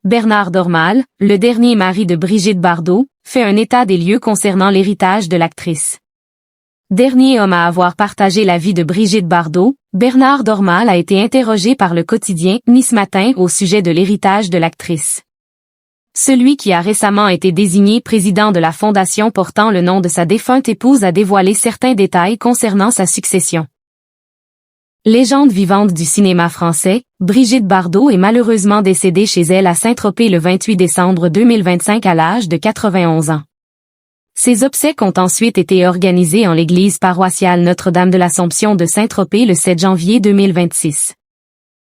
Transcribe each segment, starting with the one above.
Bernard Dormal, le dernier mari de Brigitte Bardot, fait un état des lieux concernant l'héritage de l'actrice. Dernier homme à avoir partagé la vie de Brigitte Bardot, Bernard Dormal a été interrogé par le quotidien Nice Matin au sujet de l'héritage de l'actrice. Celui qui a récemment été désigné président de la fondation portant le nom de sa défunte épouse a dévoilé certains détails concernant sa succession. Légende vivante du cinéma français, Brigitte Bardot est malheureusement décédée chez elle à Saint-Tropez le 28 décembre 2025 à l'âge de 91 ans. Ses obsèques ont ensuite été organisées en l'église paroissiale Notre-Dame de l'Assomption de Saint-Tropez le 7 janvier 2026.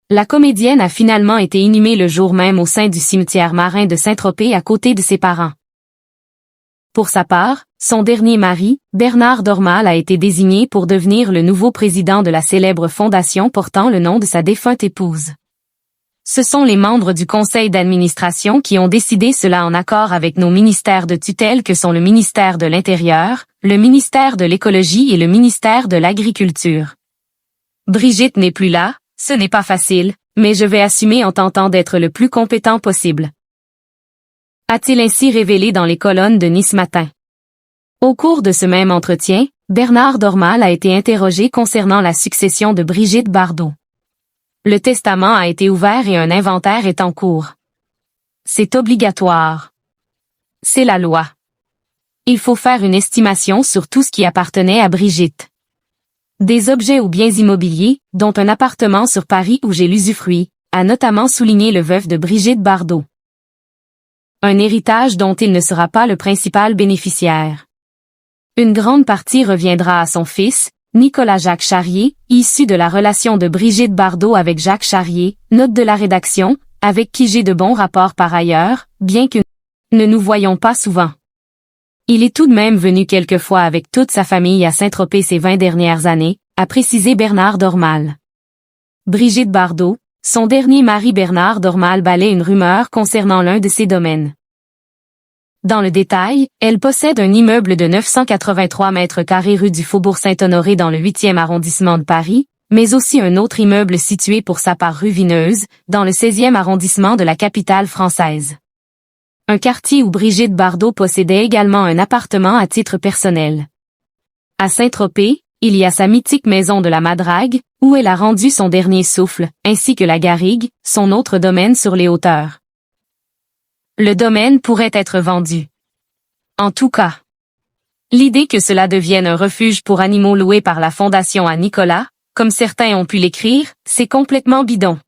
La comédienne a finalement été inhumée le jour même au sein du cimetière marin de Saint-Tropez à côté de ses parents. Pour sa part, son dernier mari, Bernard Dormal, a été désigné pour devenir le nouveau président de la célèbre fondation portant le nom de sa défunte épouse. Ce sont les membres du conseil d'administration qui ont décidé cela en accord avec nos ministères de tutelle que sont le ministère de l'Intérieur, le ministère de l'Écologie et le ministère de l'Agriculture. Brigitte n'est plus là, ce n'est pas facile, mais je vais assumer en tentant d'être le plus compétent possible. A-t-il ainsi révélé dans les colonnes de Nice Matin. Au cours de ce même entretien, Bernard Dormal a été interrogé concernant la succession de Brigitte Bardot. Le testament a été ouvert et un inventaire est en cours. C'est obligatoire. C'est la loi. Il faut faire une estimation sur tout ce qui appartenait à Brigitte. Des objets ou biens immobiliers, dont un appartement sur Paris où j'ai l'usufruit, a notamment souligné le veuf de Brigitte Bardot. Un héritage dont il ne sera pas le principal bénéficiaire. Une grande partie reviendra à son fils, Nicolas-Jacques Charrier, issu de la relation de Brigitte Bardot avec Jacques Charrier, note de la rédaction, avec qui j'ai de bons rapports par ailleurs, bien que ne nous voyons pas souvent. Il est tout de même venu quelquefois avec toute sa famille à Saint-Tropez ces 20 dernières années, a précisé Bernard Dormal. Brigitte Bardot, son dernier mari Bernard Dormal balaie une rumeur concernant l'un de ses domaines. Dans le détail, elle possède un immeuble de 983 mètres carrés rue du Faubourg Saint-Honoré dans le 8e arrondissement de Paris, mais aussi un autre immeuble situé pour sa part rue Vineuse, dans le 16e arrondissement de la capitale française. Un quartier où Brigitte Bardot possédait également un appartement à titre personnel. À Saint-Tropez, il y a sa mythique maison de la Madrague, où elle a rendu son dernier souffle, ainsi que la Garrigue, son autre domaine sur les hauteurs. Le domaine pourrait être vendu. En tout cas, l'idée que cela devienne un refuge pour animaux loué par la Fondation à Nicolas, comme certains ont pu l'écrire, c'est complètement bidon.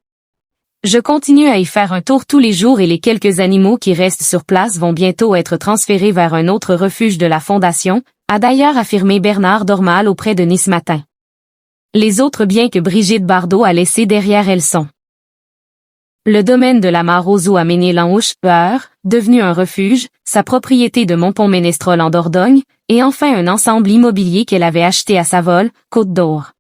Je continue à y faire un tour tous les jours et les quelques animaux qui restent sur place vont bientôt être transférés vers un autre refuge de la Fondation, a d'ailleurs affirmé Bernard Dormal auprès de Nice Matin. Les autres biens que Brigitte Bardot a laissés derrière elle sont le domaine de la Mare aux Eaux à Ménil-en-Ouche, devenu un refuge, sa propriété de Montpont-Ménestrol en Dordogne, et enfin un ensemble immobilier qu'elle avait acheté à Savolles, Côte-d'Or.